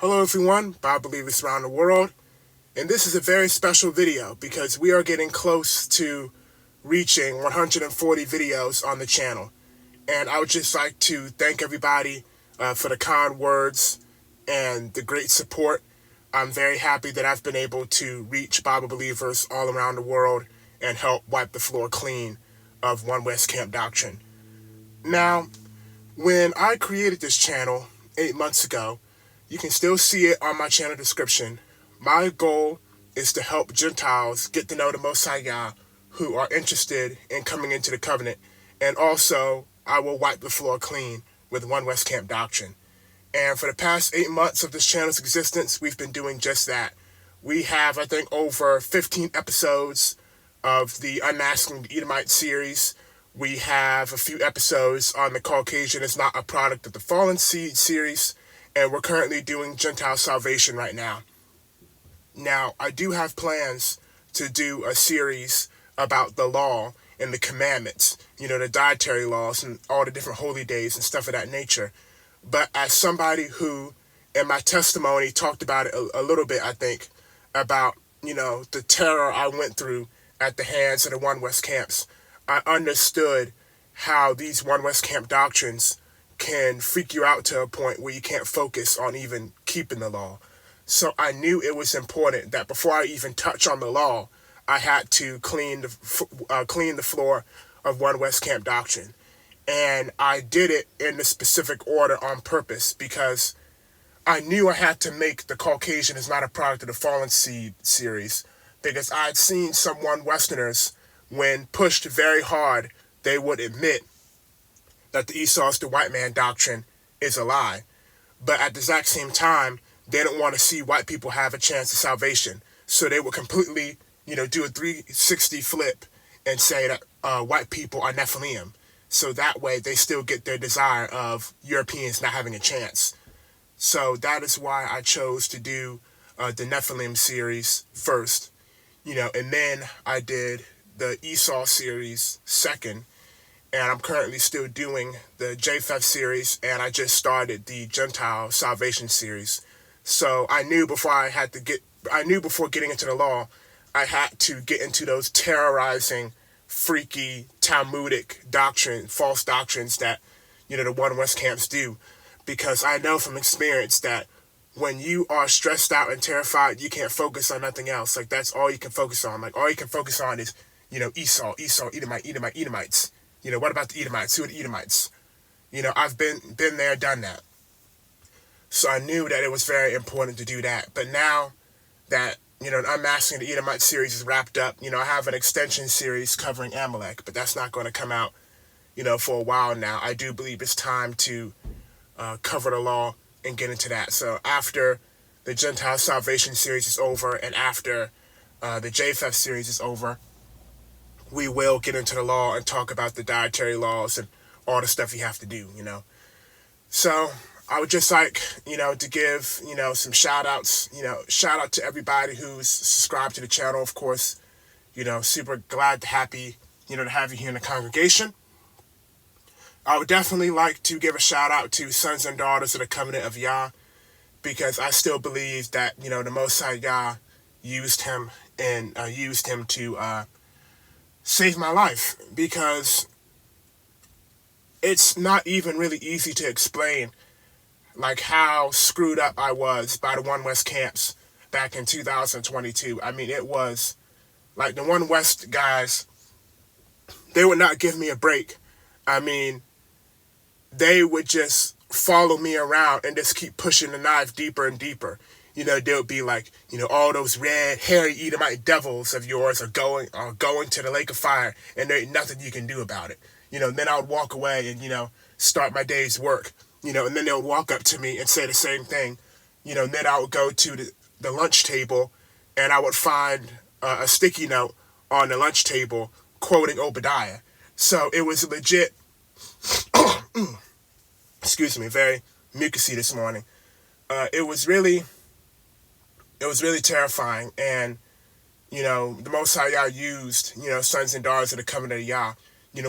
Hello everyone, Bible believers around the world, and this is a very special video because we are getting close to reaching 140 videos on the channel. And I would just like to thank everybody for the kind words and the great support. I'm very happy that I've been able to reach Bible believers all around the world and help wipe the floor clean of One West Camp doctrine. Now, when I created this channel 8 months ago, you can still see it on my channel description. My goal is to help Gentiles get to know the Most High Yah who are interested in coming into the covenant, and also I will wipe the floor clean with One West Camp doctrine. And for the past 8 months of this channel's existence, we've been doing just that. We have, I think, over 15 episodes of the Unmasking the Edomite series. We have a few episodes on the Caucasian is not a product of the fallen seed series. And we're currently doing Gentile salvation right now. Now, I do have plans to do a series about the law and the commandments, the dietary laws and all the different holy days and stuff of that nature. But as somebody who, in my testimony, talked about it a little bit, I think, about, the terror I went through at the hands of the One West camps, I understood how these One West camp doctrines can freak you out to a point where you can't focus on even keeping the law. So I knew it was important that before I even touch on the law, I had to clean the floor of One West Camp doctrine. And I did it in the specific order on purpose because I knew I had to make the Caucasian is not a product of the fallen seed series, because I'd seen some One Westerners, when pushed very hard, they would admit that the Esau's the white man doctrine is a lie. But at the exact same time, they don't want to see white people have a chance of salvation. So they would completely, do a 360 flip and say that white people are Nephilim. So that way they still get their desire of Europeans not having a chance. So that is why I chose to do the Nephilim series first, and then I did the Esau series second. And I'm currently still doing the Japheth series, and I just started the Gentile salvation series. So I knew before getting into the law, I had to get into those terrorizing, freaky, Talmudic false doctrines that, the One West camps do. Because I know from experience that when you are stressed out and terrified, you can't focus on nothing else. Like, that's all you can focus on. Like, all you can focus on is, Esau, Edomites. What about the Edomites? Who are the Edomites? I've been there, done that. So I knew that it was very important to do that. But now that, the Unmasking the Edomite series is wrapped up, I have an extension series covering Amalek, but that's not going to come out, for a while now. I do believe it's time to cover the law and get into that. So after the Gentile salvation series is over and after the Japheth series is over, we will get into the law and talk about the dietary laws and all the stuff you have to do, So I would just like, to give, some shout outs, shout out to everybody who's subscribed to the channel, of course, super glad to have you here in the congregation. I would definitely like to give a shout out to sons and daughters of the covenant of Yah, because I still believe that, the Most High Yah used him to save my life, because it's not even really easy to explain like how screwed up I was by the One West camps back in 2022. I mean, it was like the One West guys, they would not give me a break. I mean, they would just follow me around and just keep pushing the knife deeper and deeper. They'll be like, all those red, hairy Edomite devils of yours are going to the lake of fire, and there ain't nothing you can do about it. Then I would walk away and, start my day's work, and then they would walk up to me and say the same thing. And then I would go to the lunch table, and I would find a sticky note on the lunch table quoting Obadiah. So it was legit, excuse me, very mucusy this morning. It was really terrifying. And, the Most High Yah used, sons and daughters of the covenant of Yah.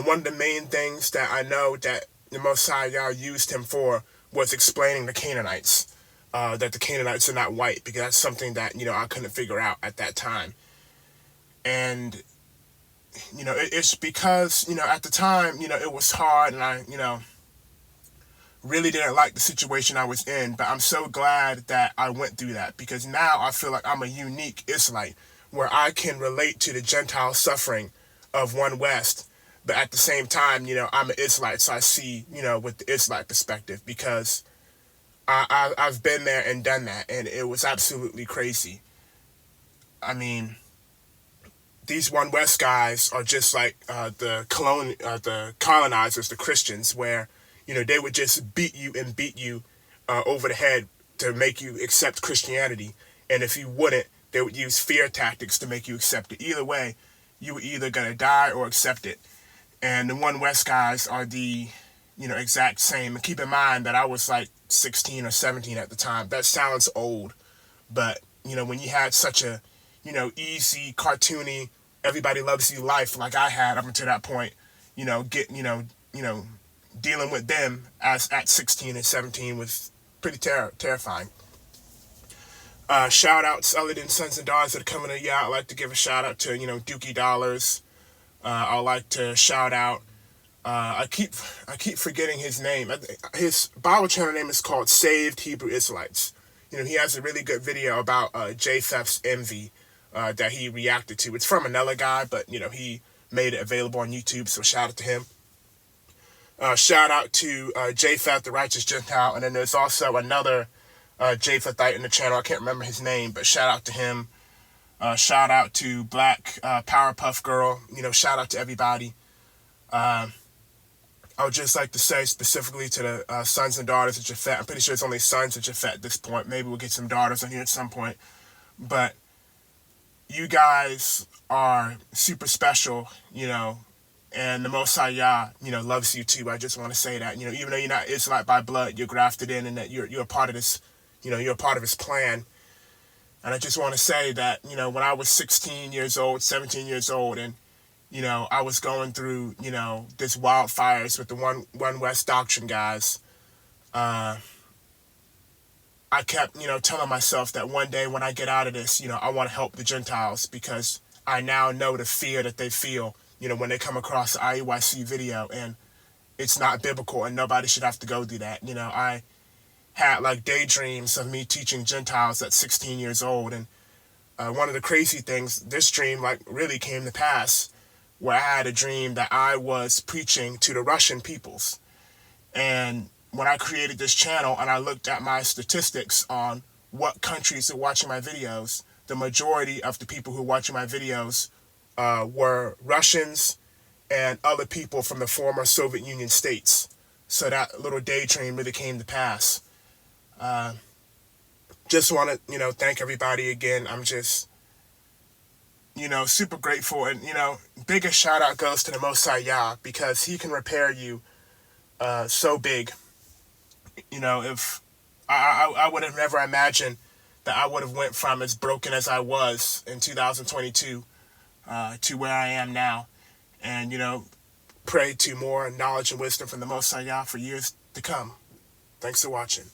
One of the main things that I know that the Most High Yah used him for was explaining the Canaanites. that the Canaanites are not white, because that's something that, I couldn't figure out at that time. And, it's because, at the time, it was hard, and I, really didn't like the situation I was in, but I'm so glad that I went through that, because now I feel like I'm a unique Israelite, where I can relate to the Gentile suffering of One West, but at the same time, I'm an Israelite, so I see, with the Israelite perspective, because I've been there and done that, and it was absolutely crazy. I mean, these One West guys are just like the colonizers, the Christians, where they would just beat you and beat you over the head to make you accept Christianity, and if you wouldn't, they would use fear tactics to make you accept it. Either way, you were either gonna die or accept it. And the One West guys are the exact same. And keep in mind that I was like 16 or 17 at the time. That sounds old, but when you had such a easy, cartoony, everybody loves you life like I had up until that point, dealing with them as at 16 and 17 was pretty terrifying. Shout out to Ellington Sons and Daughters that are coming in. Yeah, I'd like to give a shout out to Dookie Dollars. I'd like to shout out. I keep forgetting his name. His Bible channel name is called Saved Hebrew Israelites. He has a really good video about Japheth's envy that he reacted to. It's from another guy, but he made it available on YouTube, so shout out to him. Shout out to Japheth, the Righteous Gentile, and then there's also another Japhethite in the channel. I can't remember his name, but shout out to him. Shout out to Black Powerpuff Girl. Shout out to everybody. I would just like to say specifically to the sons and daughters of Japhet. I'm pretty sure it's only sons of Japhet at this point. Maybe we'll get some daughters on here at some point. But you guys are super special, and the Most High Yah, loves you too. I just want to say that, even though you're not Israelite by blood, you're grafted in, and that you're a part of this, you're a part of his plan. And I just want to say that, when I was 16 years old, 17 years old, and I was going through, this wildfires with the One West Doctrine guys. I kept, telling myself that one day when I get out of this, I want to help the Gentiles, because I now know the fear that they feel, when they come across the IUIC video, and it's not biblical, and nobody should have to go through that. I had like daydreams of me teaching Gentiles at 16 years old, and one of the crazy things, this dream like really came to pass, where I had a dream that I was preaching to the Russian peoples. And when I created this channel and I looked at my statistics on what countries are watching my videos, the majority of the people who are watching my videos were Russians and other people from the former Soviet Union states. So that little daydream really came to pass. Just want to, thank everybody again. I'm just, super grateful. And, biggest shout out goes to the Most High Yah, because he can repair you so big. If I would have never imagined that I would have went from as broken as I was in 2022 to where I am now. And, pray to more knowledge and wisdom from the Most High Yah for years to come. Thanks for watching.